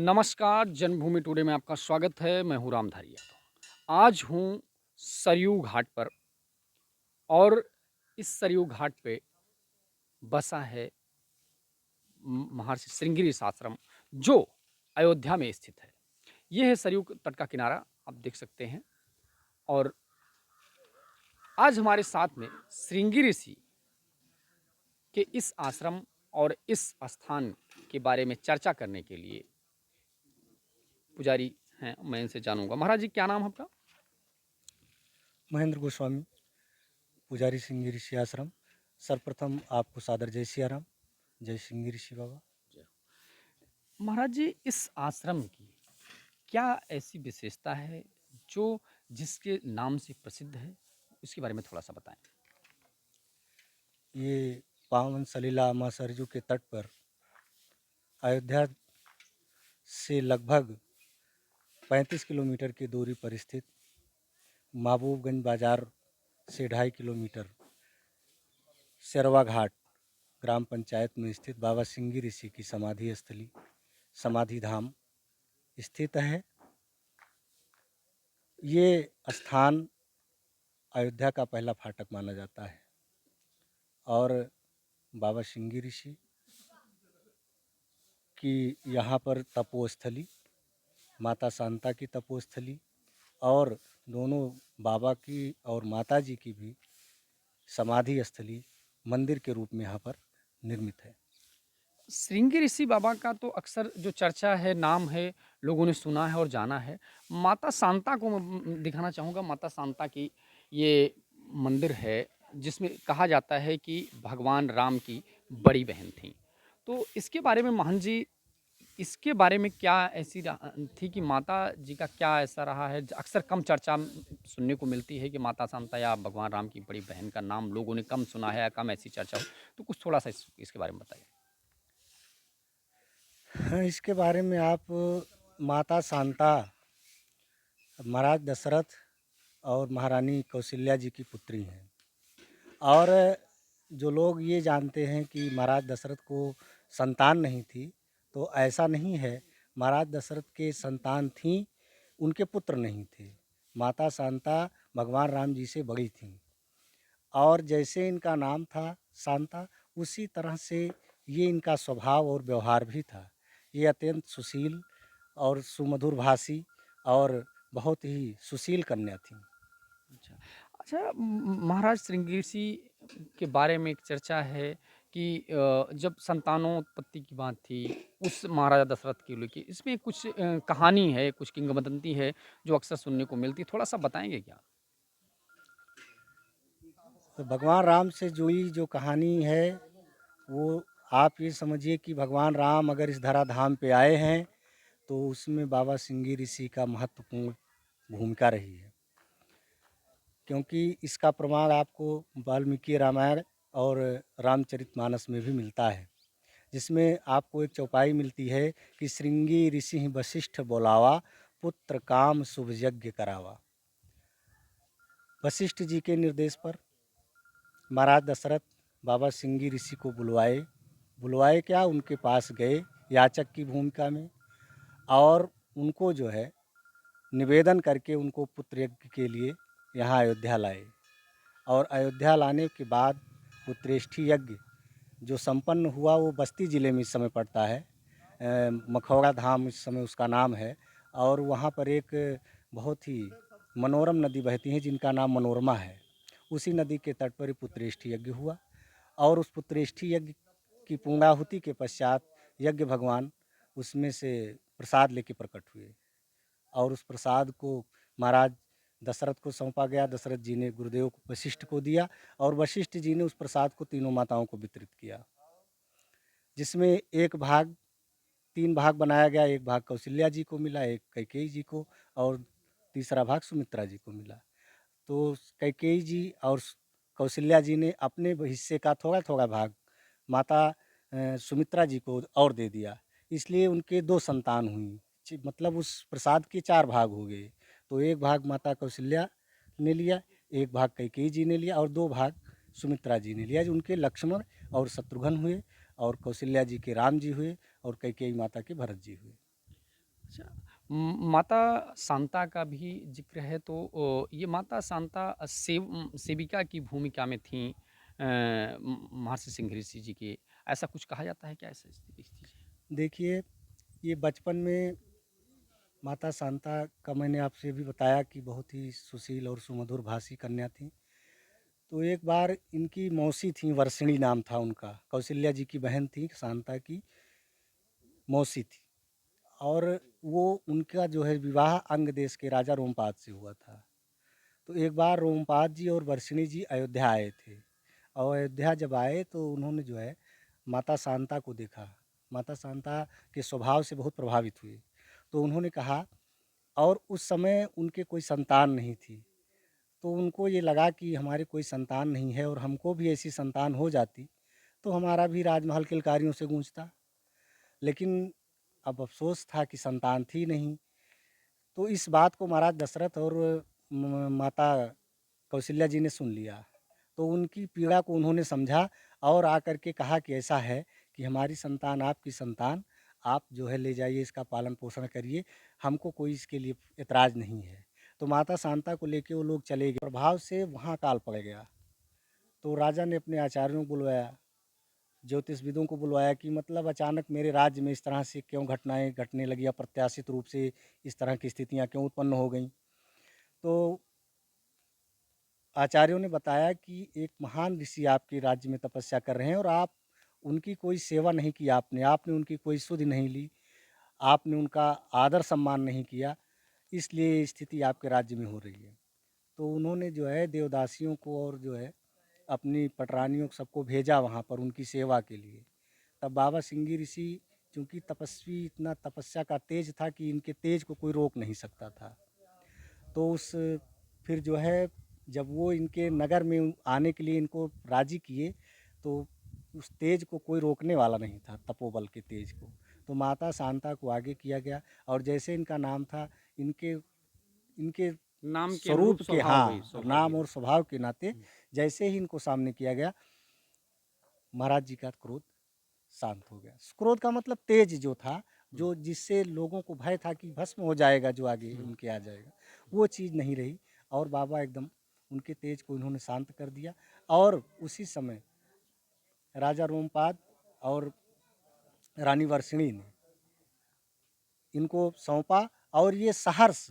नमस्कार, जन्मभूमि टुडे में आपका स्वागत है। मैं हूँ रामधारी यादव। आज हूँ सरयू घाट पर और इस सरयू घाट पे बसा है महर्षि श्रृंगेरी आश्रम, जो अयोध्या में स्थित है। ये है सरयू तट का किनारा, आप देख सकते हैं। और आज हमारे साथ में श्रृंगी ऋषि के इस आश्रम और इस स्थान के बारे में चर्चा करने के लिए पुजारी हैं। मैं इनसे जानूंगा। महाराज जी, क्या नाम है आपका? महेंद्र गोस्वामी, पुजारी सिंह ऋषि आश्रम। सर्वप्रथम आपको सादर जय सियाराम, जय सिंह ऋषि बाबा। महाराज जी, इस आश्रम की क्या ऐसी विशेषता है जो जिसके नाम से प्रसिद्ध है? इसके बारे में थोड़ा सा बताएं। ये पावन सलीला माँ सरजू के तट पर अयोध्या से लगभग 35 किलोमीटर की दूरी पर स्थित महबूबगंज बाजार से 2.5 किलोमीटर शेरवा घाट ग्राम पंचायत में स्थित बाबा सिंगी ऋषि की समाधि स्थली समाधि धाम स्थित है। ये स्थान अयोध्या का पहला फाटक माना जाता है और बाबा सिंगी ऋषि की यहाँ पर तपोस्थली, माता शांता की तपोस्थली और दोनों बाबा की और माता जी की भी समाधि स्थली मंदिर के रूप में यहाँ पर निर्मित है। श्रृंगी ऋषि बाबा का तो अक्सर जो चर्चा है, नाम है, लोगों ने सुना है और जाना है। माता शांता को मैं दिखाना चाहूँगा। माता शांता की ये मंदिर है, जिसमें कहा जाता है कि भगवान राम की बड़ी बहन थी। तो इसके बारे में महान जी, इसके बारे में क्या ऐसी थी कि माता जी का क्या ऐसा रहा है? अक्सर कम चर्चा सुनने को मिलती है कि माता शांता या भगवान राम की बड़ी बहन का नाम लोगों ने कम सुना है या कम ऐसी चर्चा हो। तो कुछ थोड़ा सा इसके बारे में बताइए। हाँ, इसके बारे में आप माता शांता महाराज दशरथ और महारानी कौशल्या जी की पुत्री हैं। और जो लोग ये जानते हैं कि महाराज दशरथ को संतान नहीं थी, तो ऐसा नहीं है। महाराज दशरथ के संतान थीं, उनके पुत्र नहीं थे। माता शांता भगवान राम जी से बड़ी थीं और जैसे इनका नाम था शांता, उसी तरह से ये इनका स्वभाव और व्यवहार भी था। ये अत्यंत सुशील और सुमधुर भाषी और बहुत ही सुशील कन्या थीं। अच्छा। अच्छा, महाराज श्रृंगेरी के बारे में एक चर्चा है कि जब संतानोत्पत्ति की बात थी, उस महाराजा दशरथ की लेके इसमें कुछ कहानी है, कुछ किंवदंती है, जो अक्सर सुनने को मिलती है। थोड़ा-सा बताएँगे क्या? तो भगवान राम से जुड़ी जो कहानी है, वो आप ये समझिए कि भगवान राम अगर इस धराधाम पे आए हैं, तो उसमें बाबा सिंगी ऋषि का महत्वपूर्ण भूमिका रही है। क्योंकि इसका प्रमाण आपको वाल्मीकि रामायण और रामचरितमानस में भी मिलता है, जिसमें आपको एक चौपाई मिलती है कि श्रृंगी ऋषि वशिष्ठ बोलावा, पुत्र काम शुभ यज्ञ करावा। वशिष्ठ जी के निर्देश पर महाराज दशरथ बाबा सिंगी ऋषि को बुलवाए। बुलवाए क्या, उनके पास गए याचक की भूमिका में और उनको जो है निवेदन करके उनको पुत्र यज्ञ के लिए यहाँ अयोध्या लाए। और अयोध्या लाने के बाद पुत्रेष्ठी यज्ञ जो संपन्न हुआ, वो बस्ती ज़िले में इस समय पड़ता है। मखौड़ा धाम इस समय उसका नाम है। और वहाँ पर एक बहुत ही मनोरम नदी बहती है जिनका नाम मनोरमा है। उसी नदी के तट पर ही पुत्रेष्ठी यज्ञ हुआ और उस पुत्रेष्ठी यज्ञ की पूर्णाहुति के पश्चात यज्ञ भगवान उसमें से प्रसाद लेके प्रकट हुए और उस प्रसाद को महाराज दशरथ को सौंपा गया। दशरथ जी ने गुरुदेव को वशिष्ठ को दिया और वशिष्ठ जी ने उस प्रसाद को तीनों माताओं को वितरित किया, जिसमें एक भाग 3 भाग बनाया गया। एक भाग कौशल्या जी को मिला, एक कैकेयी जी को और तीसरा भाग सुमित्रा जी को मिला। तो कैकेयी जी और कौशल्या जी ने अपने हिस्से का थोड़ा-थोड़ा भाग माता सुमित्रा जी को और दे दिया। इसलिए उनके 2 संतान हुईं। मतलब उस प्रसाद के 4 भाग हो गए। तो एक भाग माता कौशल्या ने लिया, एक भाग कैकेयी जी ने लिया और 2 भाग सुमित्रा जी ने लिया। उनके लक्ष्मण और शत्रुघ्न हुए और कौशल्या जी के राम जी हुए और कैकेयी माता के भरत जी हुए। अच्छा, माता शांता का भी ज़िक्र है तो ये माता शांता सेविका की भूमिका में थीं महर्षि सिंह ऋषि जी के, ऐसा कुछ कहा जाता है क्या ऐसा स्थिति? देखिए, ये बचपन में माता शांता का मैंने आपसे भी बताया कि बहुत ही सुशील और सुमधुर भाषी कन्या थीं। तो एक बार इनकी मौसी थीं, वर्षिणी नाम था उनका, कौशल्या जी की बहन थी, शांता की मौसी थी। और वो उनका जो है विवाह अंग देश के राजा रोमपाद से हुआ था। तो एक बार रोमपाद जी और वर्षिणी जी अयोध्या आए थे, और अयोध्या जब आए तो उन्होंने जो है माता शांता को देखा। माता शांता के स्वभाव से बहुत प्रभावित हुए। तो उन्होंने कहा, और उस समय उनके कोई संतान नहीं थी। तो उनको ये लगा कि हमारे कोई संतान नहीं है, और हमको भी ऐसी संतान हो जाती तो हमारा भी राजमहल किलकारियों से गूंजता। लेकिन अब अफ़सोस था कि संतान थी नहीं। तो इस बात को महाराज दशरथ और माता कौशल्या जी ने सुन लिया। तो उनकी पीड़ा को उन्होंने समझा, और आकर के कहा कि ऐसा है कि हमारी संतान आपकी संतान, आप जो है ले जाइए, इसका पालन पोषण करिए, हमको कोई इसके लिए एतराज़ नहीं है। तो माता शांता को लेके वो लोग चले गए। प्रभाव से वहाँ अकाल पड़ गया। तो राजा ने अपने आचार्यों को बुलवाया, ज्योतिषविदों को बुलवाया कि मतलब अचानक मेरे राज्य में इस तरह से क्यों घटनाएं घटने लगी, अप्रत्याशित रूप से इस तरह की स्थितियां क्यों उत्पन्न हो गई। तो आचार्यों ने बताया कि एक महान ऋषि आपके राज्य में तपस्या कर रहे हैं, और आप उनकी कोई सेवा नहीं की, आपने आपने उनकी कोई सुधि नहीं ली, आपने उनका आदर सम्मान नहीं किया, इसलिए ये स्थिति आपके राज्य में हो रही है। तो उन्होंने जो है देवदासियों को और जो है अपनी पटरानियों को सबको भेजा वहाँ पर उनकी सेवा के लिए। तब बाबा सिंगी ऋषि, चूँकि तपस्वी, इतना तपस्या का तेज था कि इनके तेज को कोई रोक नहीं सकता था। तो उस फिर जो है जब वो इनके नगर में आने के लिए इनको राज़ी किए, तो उस तेज को कोई रोकने वाला नहीं था, तपोबल के तेज को। तो माता शांता को आगे किया गया, और जैसे इनका नाम था, इनके इनके नाम के अनुरूप स्वरूप के, स्वभाव वही हाँ, स्वभाव नाम वही। और स्वभाव के नाते हुँ। जैसे ही इनको सामने किया गया, महाराज जी का क्रोध शांत हो गया। क्रोध का मतलब तेज जो था, हुँ, जो जिससे लोगों को भय था कि भस्म हो जाएगा जो आगे हुँ। उनके आ जाएगा, वो चीज़ नहीं रही। और बाबा एकदम उनके तेज को इन्होंने शांत कर दिया। और उसी समय राजा रोमपाद और रानी वर्षिणी ने इनको सौंपा, और ये सहर्ष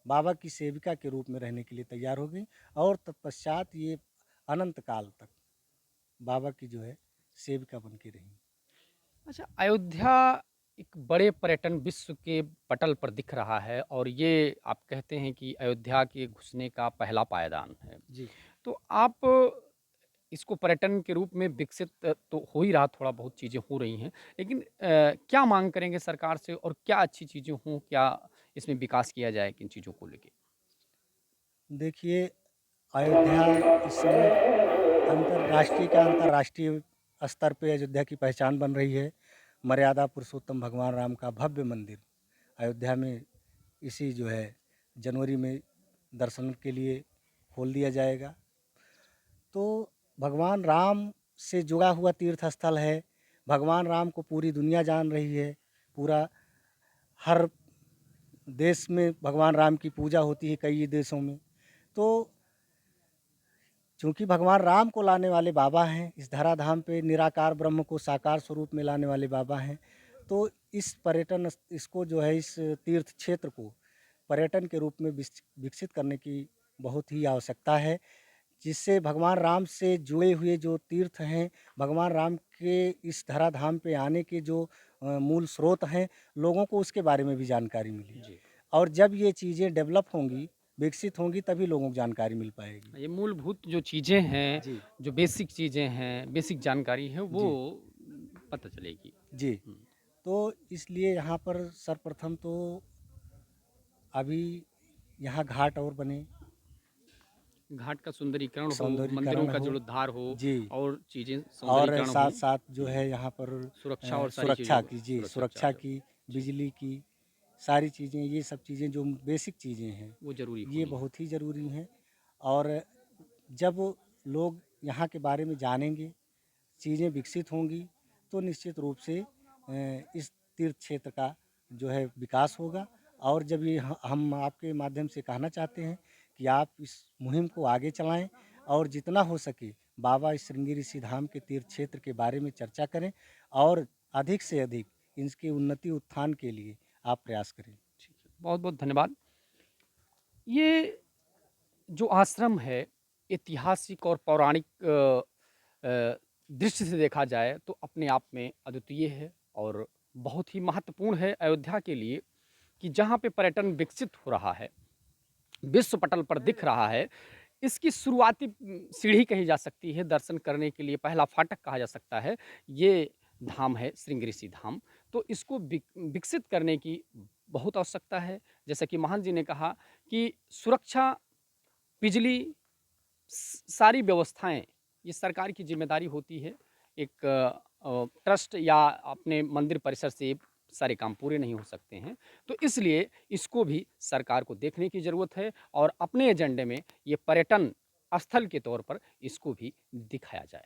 बाबा की सेविका के रूप में रहने के लिए तैयार हो गई। और तत्पश्चात ये अनंत काल तक बाबा की जो है सेविका बन के रही। अच्छा, अयोध्या एक बड़े पर्यटन विश्व के पटल पर दिख रहा है और ये आप कहते हैं कि अयोध्या के घुसने का पहला पायदान है। जी। तो आप इसको पर्यटन के रूप में विकसित तो हो ही रहा, थोड़ा बहुत चीज़ें हो रही हैं। लेकिन क्या माँग करेंगे सरकार से और क्या अच्छी चीज़ें हों, क्या इसमें विकास किया जाए किन चीज़ों को लेके? देखिए, अयोध्या इस समय अंतर्राष्ट्रीय क्या अंतर्राष्ट्रीय स्तर पे अयोध्या की पहचान बन रही है। मर्यादा पुरुषोत्तम भगवान राम का भव्य मंदिर अयोध्या में इसी जो है जनवरी में दर्शन के लिए खोल दिया जाएगा। तो भगवान राम से जुड़ा हुआ तीर्थ स्थल है। भगवान राम को पूरी दुनिया जान रही है। पूरा हर देश में भगवान राम की पूजा होती है, कई देशों में। तो चूँकि भगवान राम को लाने वाले बाबा हैं, इस धराधाम पे निराकार ब्रह्म को साकार स्वरूप में लाने वाले बाबा हैं, तो इस पर्यटन इसको जो है इस तीर्थ क्षेत्र को पर्यटन के रूप में विकसित करने की बहुत ही आवश्यकता है, जिससे भगवान राम से जुड़े हुए जो तीर्थ हैं, भगवान राम के इस धराधाम पे आने के जो मूल स्रोत हैं, लोगों को उसके बारे में भी जानकारी मिले। जी। और जब ये चीज़ें डेवलप होंगी, विकसित होंगी, तभी लोगों को जानकारी मिल पाएगी। ये मूलभूत जो चीज़ें हैं, जी, जो बेसिक चीज़ें हैं, बेसिक जानकारी है वो जी, पता चलेगी। जी। हुँ। तो इसलिए यहाँ पर सर्वप्रथम तो अभी यहाँ घाट और बने, घाट का सुंदरीकरण हो, मंदिरों सौंदर्यीकरण का हो। जीर्णोद्धार हो जी। और चीज़ें और सौंदर्यीकरण हों। साथ-साथ जो हुँ, है यहाँ पर सुरक्षा और सारी सुरक्षा चीज़ों की, जी, सुरक्षा सुरक्षा जो की, जी, बिजली की, सारी चीज़ें, ये सब चीज़ें जो बेसिक चीज़ें हैं, वो ज़रूरी ये होनी है। बहुत ही ज़रूरी हैं। और जब लोग यहाँ के बारे में जानेंगे, चीज़ें विकसित होंगी, तो निश्चित रूप से इस तीर्थ क्षेत्र का जो है विकास होगा। और जब ये हम आपके माध्यम से कहना चाहते हैं कि आप इस मुहिम को आगे चलाएं और जितना हो सके बाबा श्रृंगी ऋषि धाम के तीर्थ क्षेत्र के बारे में चर्चा करें और अधिक से अधिक इसकी उन्नति उत्थान के लिए आप प्रयास करें। ठीक है, बहुत बहुत धन्यवाद। ये जो आश्रम है, ऐतिहासिक और पौराणिक दृष्टि से देखा जाए तो अपने आप में अद्वितीय है और बहुत ही महत्वपूर्ण है अयोध्या के लिए कि जहाँ पे पर्यटन विकसित हो रहा है, विश्व पटल पर दिख रहा है। इसकी शुरुआती सीढ़ी कही जा सकती है, दर्शन करने के लिए पहला फाटक कहा जा सकता है, ये धाम है श्रृंगी ऋषि धाम। तो इसको विकसित करने की बहुत आवश्यकता है। जैसा कि महंत जी ने कहा कि सुरक्षा, बिजली, सारी व्यवस्थाएँ, ये सरकार की ज़िम्मेदारी होती है। एक ट्रस्ट या अपने मंदिर परिसर से सारे काम पूरे नहीं हो सकते हैं। तो इसलिए इसको भी सरकार को देखने की ज़रूरत है और अपने एजेंडे में ये पर्यटन स्थल के तौर पर इसको भी दिखाया जाए।